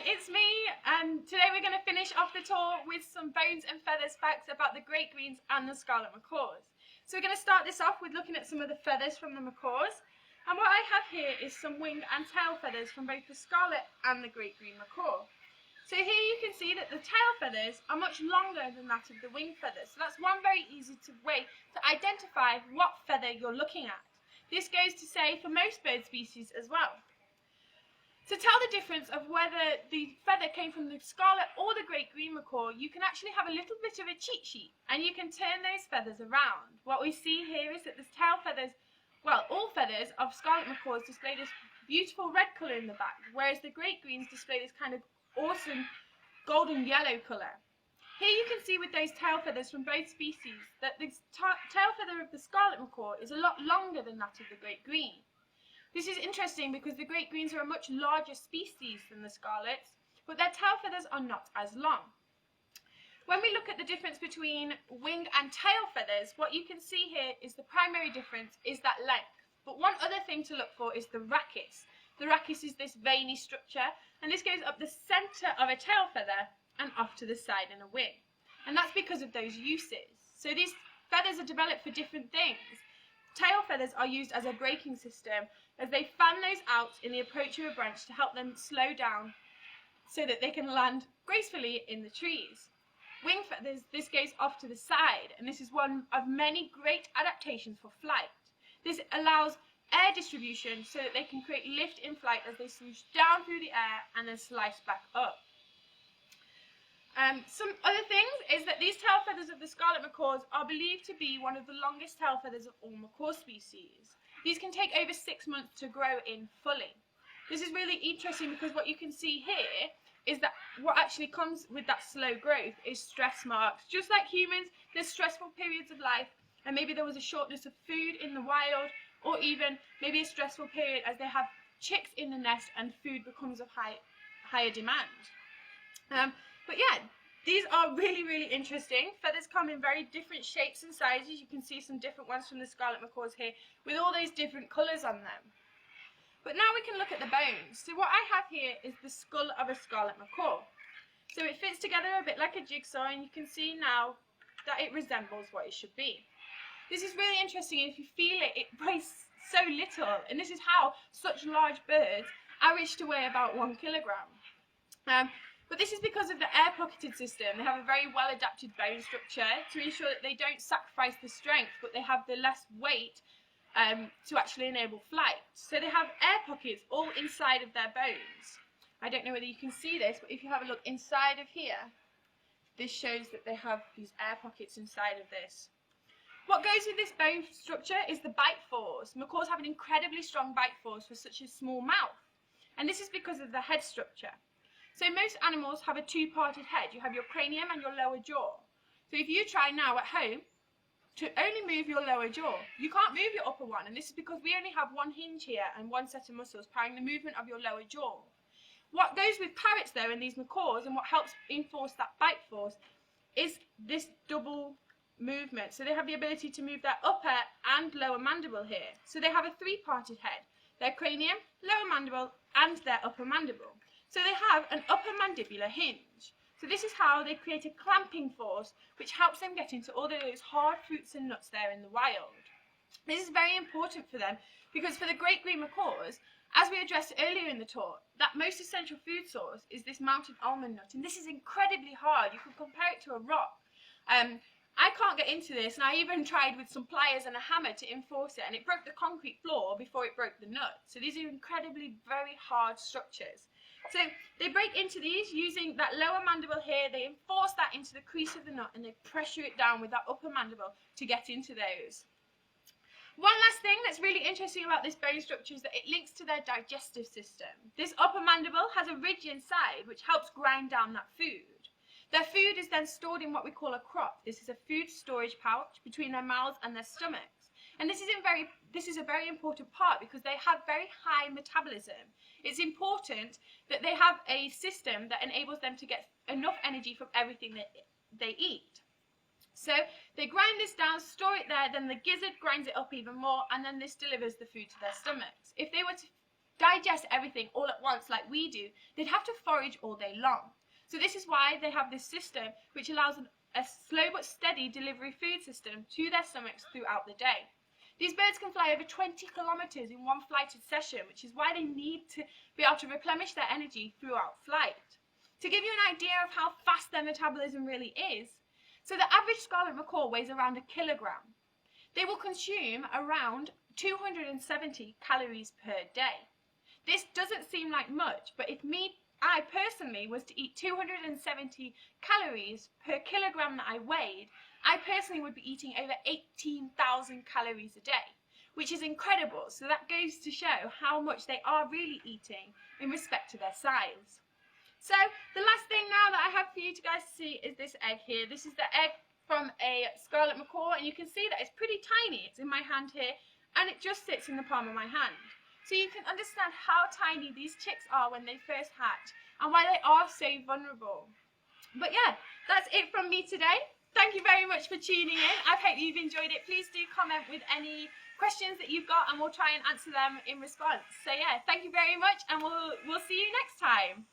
it's me, and today we're going to finish off the tour with some bones and feathers facts about the great greens and the scarlet macaws. So we're going to start this off with looking at some of the feathers from the macaws, and what I have here is some wing and tail feathers from both the scarlet and the great green macaw. So here you can see that the tail feathers are much longer than that of the wing feathers, so that's one very easy way to identify what feather you're looking at. This goes to say for most bird species as well. To tell the difference of whether the feather came from the scarlet or the great green macaw, you can actually have a little bit of a cheat sheet and you can turn those feathers around. What we see here is that the tail feathers, well, all feathers of scarlet macaws display this beautiful red colour in the back, whereas the great greens display this kind of awesome golden yellow colour. Here you can see with those tail feathers from both species that the tail feather of the scarlet macaw is a lot longer than that of the great green. This is interesting because the great greens are a much larger species than the scarlets, but their tail feathers are not as long. When we look at the difference between wing and tail feathers, what you can see here is the primary difference is that length. But one other thing to look for is the rachis. The rachis is this veiny structure, and this goes up the centre of a tail feather and off to the side in a wing. And that's because of those uses. So these feathers are developed for different things. Tail feathers are used as a braking system as they fan those out in the approach of a branch to help them slow down so that they can land gracefully in the trees. Wing feathers, this goes off to the side, and this is one of many great adaptations for flight. This allows air distribution so that they can create lift in flight as they swoosh down through the air and then slice back up. Some other things is that these tail feathers of the scarlet macaws are believed to be one of the longest tail feathers of all macaw species. These can take over 6 months to grow in fully. This is really interesting because what you can see here is that what actually comes with that slow growth is stress marks. Just like humans, there's stressful periods of life, and maybe there was a shortness of food in the wild, or even maybe a stressful period as they have chicks in the nest and food becomes of higher demand. But yeah, these are really, really interesting. Feathers come in very different shapes and sizes. You can see some different ones from the scarlet macaws here with all those different colours on them. But now we can look at the bones. So what I have here is the skull of a scarlet macaw. So it fits together a bit like a jigsaw, and you can see now that it resembles what it should be. This is really interesting. If you feel it, it weighs so little, and this is how such large birds average to weigh about 1 kilogram. But this is because of the air-pocketed system. They have a very well-adapted bone structure to ensure that they don't sacrifice the strength, but they have the less weight to actually enable flight. So they have air pockets all inside of their bones. I don't know whether you can see this, but if you have a look inside of here, this shows that they have these air pockets inside of this. What goes with this bone structure is the bite force. Macaws have an incredibly strong bite force for such a small mouth, and this is because of the head structure. So most animals have a two-parted head. You have your cranium and your lower jaw. So if you try now at home to only move your lower jaw, you can't move your upper one, and this is because we only have one hinge here and one set of muscles powering the movement of your lower jaw. What goes with parrots though and these macaws, and what helps enforce that bite force, is this double movement. So they have the ability to move their upper and lower mandible here. So they have a three-parted head: their cranium, lower mandible, and their upper mandible. So they have an upper mandibular hinge. So this is how they create a clamping force which helps them get into all those hard fruits and nuts there in the wild. This is very important for them because for the great green macaws, as we addressed earlier in the talk, that most essential food source is this mounted almond nut, and this is incredibly hard. You can compare it to a rock. I can't get into this, and I even tried with some pliers and a hammer to enforce it, and it broke the concrete floor before it broke the nut. So these are incredibly very hard structures. So they break into these using that lower mandible here. They enforce that into the crease of the nut, and they pressure it down with that upper mandible to get into those. One last thing that's really interesting about this bone structure is that it links to their digestive system. This upper mandible has a ridge inside which helps grind down that food. Their food is then stored in what we call a crop. This is a food storage pouch between their mouths and their stomachs. And this is a very important part because they have very high metabolism. It's important that they have a system that enables them to get enough energy from everything that they eat. So they grind this down, store it there, then the gizzard grinds it up even more, and then this delivers the food to their stomachs. If they were to digest everything all at once like we do, they'd have to forage all day long. So this is why they have this system which allows a slow but steady delivery food system to their stomachs throughout the day. These birds can fly over 20 kilometers in one flighted session, which is why they need to be able to replenish their energy throughout flight. To give you an idea of how fast their metabolism really is, so the average scarlet macaw weighs around 1 kilogram. They will consume around 270 calories per day. This doesn't seem like much, but if I personally was to eat 270 calories per kilogram that I weighed, I personally would be eating over 18,000 calories a day, which is incredible. So that goes to show how much they are really eating in respect to their size. So the last thing now that I have for you guys to see is this egg here. This is the egg from a scarlet macaw, and you can see that it's pretty tiny. It's in my hand here, and it just sits in the palm of my hand. So you can understand how tiny these chicks are when they first hatch and why they are so vulnerable. But yeah, that's it from me today. Thank you very much for tuning in. I hope you've enjoyed it. Please do comment with any questions that you've got and we'll try and answer them in response. So yeah, thank you very much and we'll see you next time.